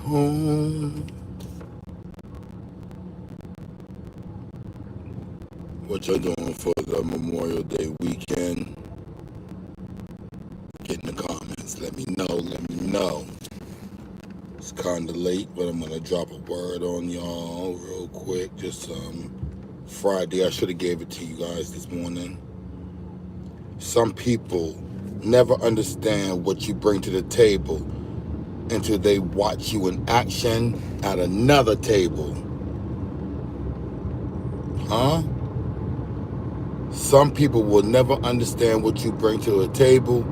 home. What y'all doing for the Memorial Day weekend? Get in the comments. Let me know. Let me know. It's kind of late, but I'm going to drop a word on y'all real quick. Just Friday. I should have gave it to you guys this morning. Some people never understand what you bring to the table until they watch you in action at another table. Huh? Some people will never understand what you bring to the table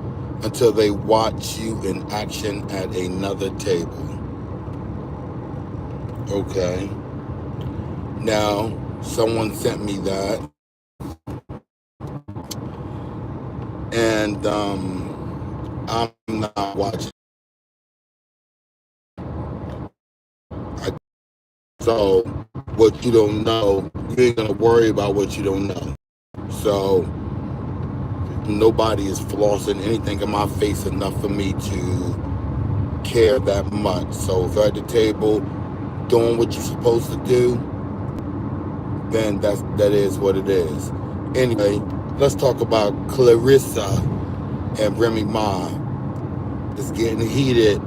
until they watch you in action at another table. Okay. Now, someone sent me that, and I'm not watching. So, what you don't know, you ain't gonna worry about what you don't know. So, nobody is flossing anything in my face enough for me to care that much. So, if you're at the table doing what you're supposed to do, then that is what it is. Anyway, let's talk about Claressa and Remy Ma. It's getting heated.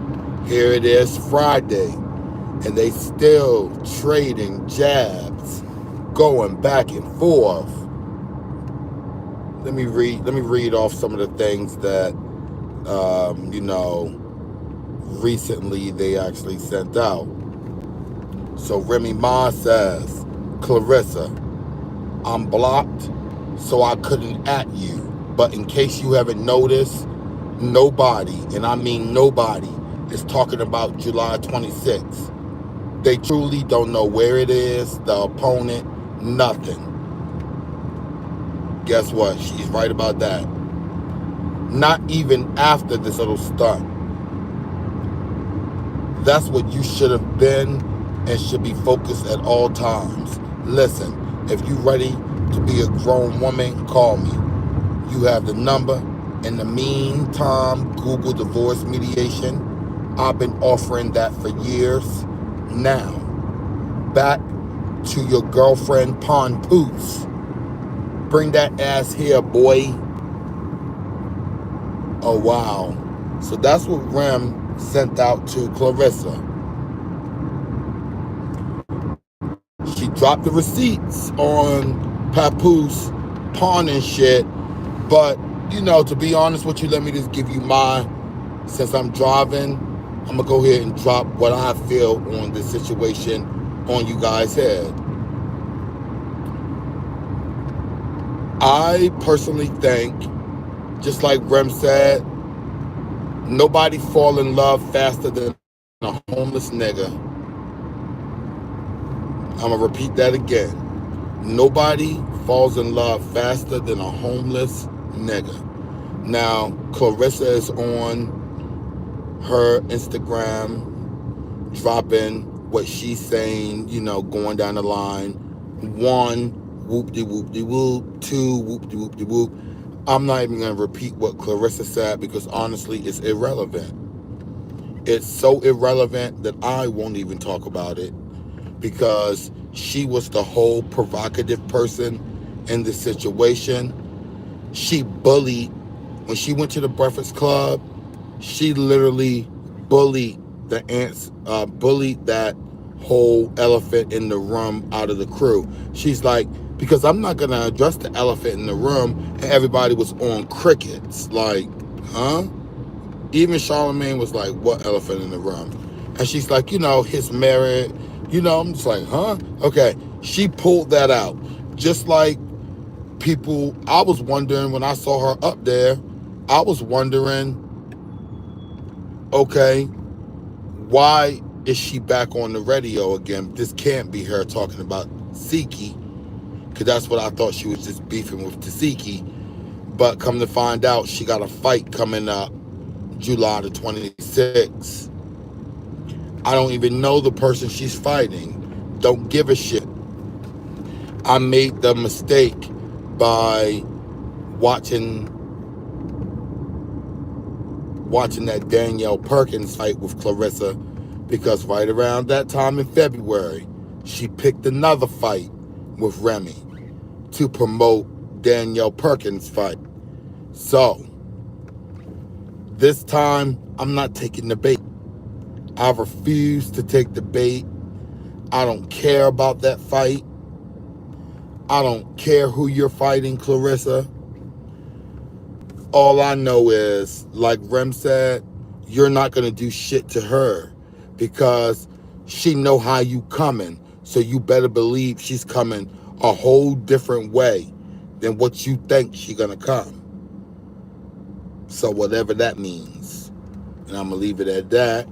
Here it is Friday, and they still trading jabs, going back and forth. Let me read off some of the things that recently they actually sent out. So Remy Ma says, Claressa, I'm blocked, so I couldn't at you. But in case you haven't noticed, nobody, and I mean nobody, is talking about July 26th. They truly don't know where it is, the opponent, nothing. Guess what? She's right about that. Not even after this little stunt. That's what you should have been and should be focused at all times. Listen, if you're ready to be a grown woman, call me. You have the number. In the meantime, Google divorce mediation. I've been offering that for years. Now, back to your girlfriend Ponpoose. Bring that ass here, boy. Oh, wow. So that's what Rem sent out to Claressa. She dropped the receipts on Papoose pawning shit. But, to be honest with you, let me just give you since I'm driving, I'm going to go ahead and drop what I feel on this situation on you guys' head. I personally think, just like Rem said, nobody fall in love faster than a homeless nigga. I'm going to repeat that again. Nobody falls in love faster than a homeless nigga. Now, Claressa is on her Instagram dropping what she's saying, going down the line. 1, whoop-de-whoop-de-whoop. 2, whoop-de-whoop-de-whoop. I'm not even going to repeat what Claressa said because honestly, it's irrelevant. It's so irrelevant that I won't even talk about it because she was the whole provocative person in this situation. She bullied, when she went to the Breakfast Club, she literally bullied bullied that whole elephant in the room out of the crew. She's like, because I'm not going to address the elephant in the room, and everybody was on crickets. Like, huh? Even Charlamagne was like, what elephant in the room? And she's like, his merit. I'm just like, huh? Okay. She pulled that out. Just like people, I was wondering when I saw her up there, I was wondering, okay, why is she back on the radio again? This can't be her talking about Siki, because that's what I thought she was just beefing with Tasiki. But come to find out, she got a fight coming up July the 26th. I don't even know the person she's fighting. Don't give a shit. I made the mistake by watching that Danielle Perkins fight with Claressa because right around that time in February, she picked another fight with Remy to promote Danielle Perkins' fight. So, this time, I'm not taking the bait. I refuse to take the bait. I don't care about that fight. I don't care who you're fighting, Claressa. All I know is, like Rem said, you're not going to do shit to her because she know how you coming. So you better believe she's coming a whole different way than what you think she going to come. So whatever that means. And I'm going to leave it at that.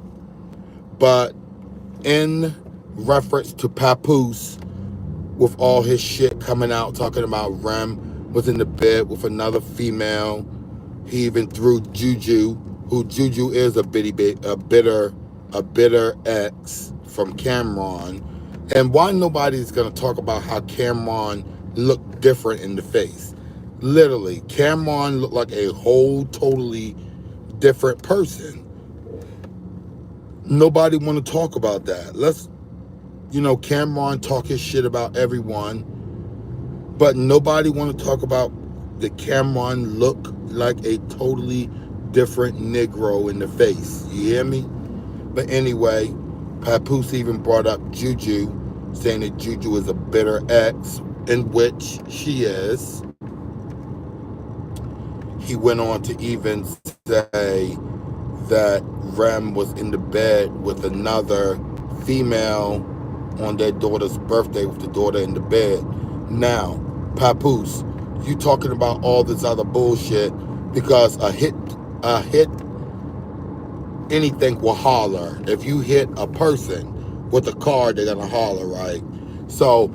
But in reference to Papoose, with all his shit coming out, talking about Rem was in the bed with another female. He even threw Juju, who Juju is a bitter ex from Cameron. And why nobody's gonna talk about how Cameron looked different in the face? Literally, Cameron looked like a whole totally different person. Nobody want to talk about that. Let's, Cameron talk his shit about everyone, but nobody want to talk about the Cameron look like a totally different Negro in the face. You hear me? But anyway, Papoose even brought up Juju, saying that Juju is a bitter ex, in which she is. He went on to even say that Rem was in the bed with another female on their daughter's birthday, with the daughter in the bed. Now, Papoose, you talking about all this other bullshit because a hit, anything will holler. If you hit a person with a car, they're gonna holler, right? So,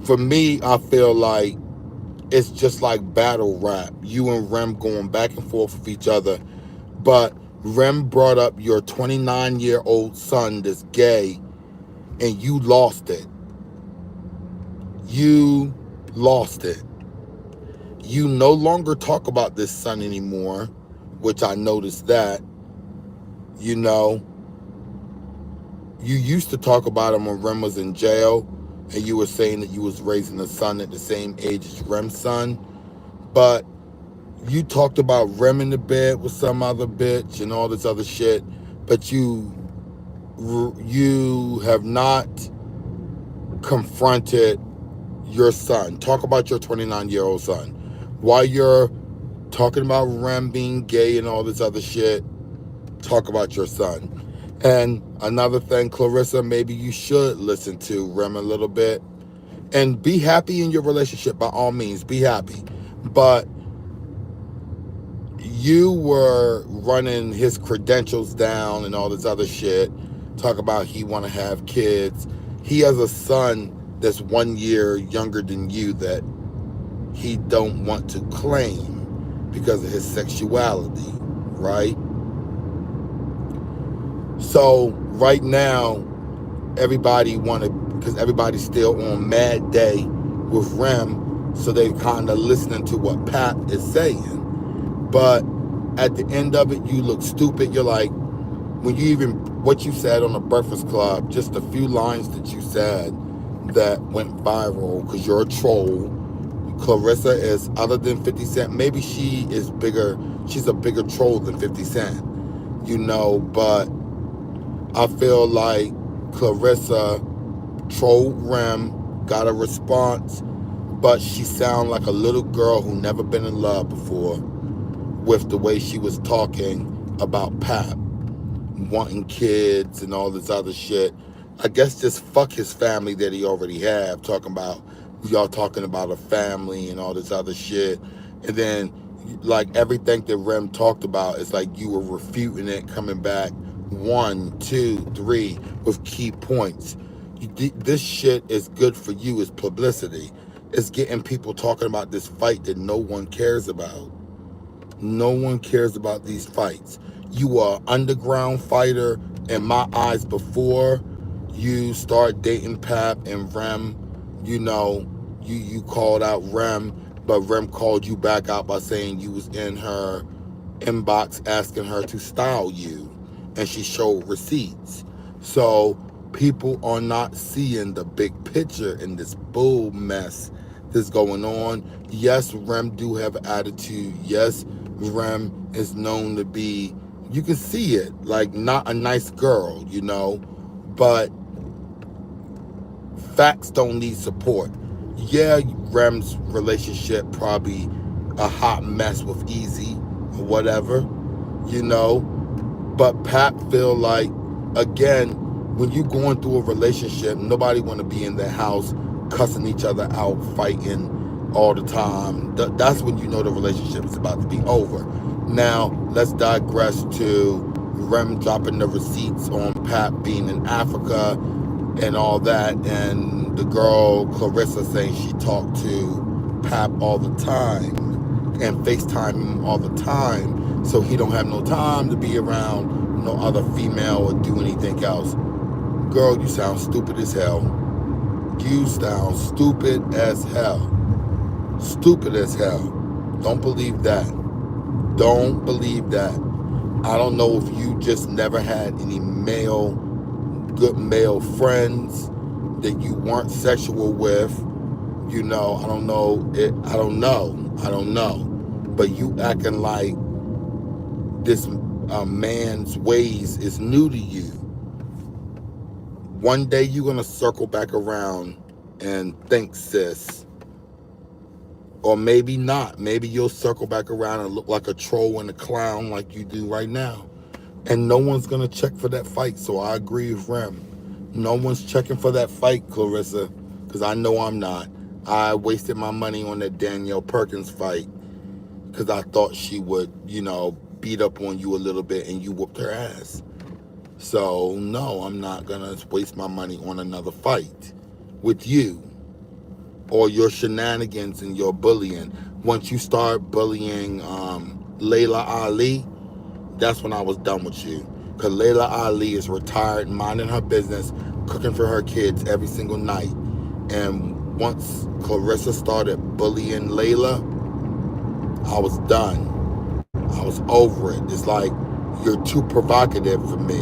for me, I feel like it's just like battle rap. You and Rem going back and forth with each other. But Rem brought up your 29-year-old son that's gay, and you lost it. You lost it. You no longer talk about this son anymore, which I noticed that. You used to talk about him when Rem was in jail, and you were saying that you was raising a son at the same age as Rem's son. But you talked about Rem in the bed with some other bitch and all this other shit, but you have not confronted your son. Talk about your 29-year-old son. While you're talking about Rem being gay and all this other shit, talk about your son. And another thing, Claressa, maybe you should listen to Rem a little bit and be happy in your relationship. By all means, be happy. But you were running his credentials down and all this other shit. Talk about he want to have kids. He has a son that's 1 year younger than you that he don't want to claim because of his sexuality, right? So right now, everybody because everybody's still on Mad Day with Rem, so they kind of listening to what Pap is saying. But at the end of it, you look stupid. You're like, what you said on the Breakfast Club, just a few lines that you said that went viral because you're a troll. Claressa is, other than 50 Cent, maybe she is bigger, she's a bigger troll than 50 Cent, but I feel like Claressa trolled Rem, got a response, but she sounded like a little girl who never been in love before with the way she was talking about Pap, wanting kids and all this other shit. I guess just fuck his family that he already have, talking about a family and all this other shit. And then, like, everything that Rem talked about is like you were refuting it, coming back 1, 2, 3 with key points. This shit is good for you. It's publicity. It's getting people talking about this fight that no one cares about. No one cares about these fights. You are an underground fighter in my eyes before you start dating Pap and Rem. You called out Rem, but Rem called you back out by saying you was in her inbox asking her to style you, and she showed receipts. So people are not seeing the big picture in this bull mess that's going on. Yes, Rem do have attitude. Yes, Rem is known to be, you can see it, like not a nice girl, but facts don't need support. Yeah, Rem's relationship probably a hot mess with Easy or whatever, you know. But Pat feel like, again, when you going through a relationship, nobody want to be in their house cussing each other out, fighting all the time. That's when you know the relationship is about to be over. Now, let's digress to Rem dropping the receipts on Pat being in Africa and all that, and the girl Claressa saying she talked to Pap all the time and FaceTime him all the time, so he don't have no time to be around no other female or do anything else. Girl, you sound stupid as hell. You sound stupid as hell. Stupid as hell. Don't believe that. Don't believe that. I don't know if you just never had any good male friends that you weren't sexual with. I don't know. I don't know. But you acting like this man's ways is new to you. One day you're going to circle back around and think, sis. Or maybe not. Maybe you'll circle back around and look like a troll and a clown like you do right now. And no one's going to check for that fight. So I agree with Rem. No one's checking for that fight, Claressa, because I know I'm not. I wasted my money on that Danielle Perkins fight because I thought she would, beat up on you a little bit and you whooped her ass. So, no, I'm not going to waste my money on another fight with you or your shenanigans and your bullying. Once you start bullying Layla Ali, that's when I was done with you. Because Layla Ali is retired, minding her business, cooking for her kids every single night. And once Claressa started bullying Layla, I was done. I was over it. It's like, you're too provocative for me,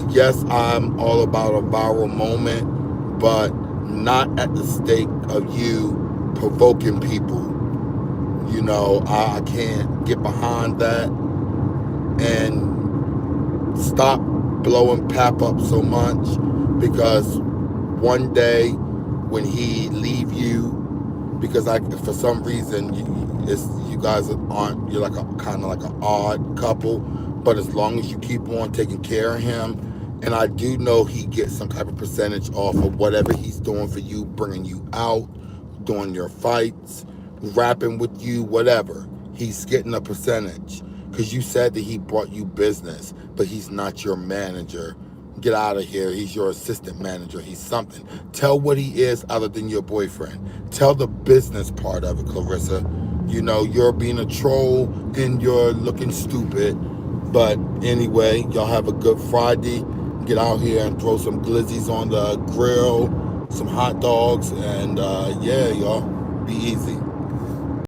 Yes, I'm all about a viral moment, but not at the stake of you provoking people. I can't get behind that. And stop blowing Pap up so much, because one day when he leave you, because for some reason you guys aren't, you're like kind of like an odd couple, but as long as you keep on taking care of him, and I do know he gets some type of percentage off of whatever he's doing for you, bringing you out, doing your fights, rapping with you, whatever, he's getting a percentage. Because you said that he brought you business, but he's not your manager. Get out of here. He's your assistant manager. He's something. Tell what he is other than your boyfriend. Tell the business part of it, Claressa. You're being a troll and you're looking stupid. But anyway, y'all have a good Friday. Get out here and throw some glizzies on the grill, some hot dogs, and yeah, y'all, be easy.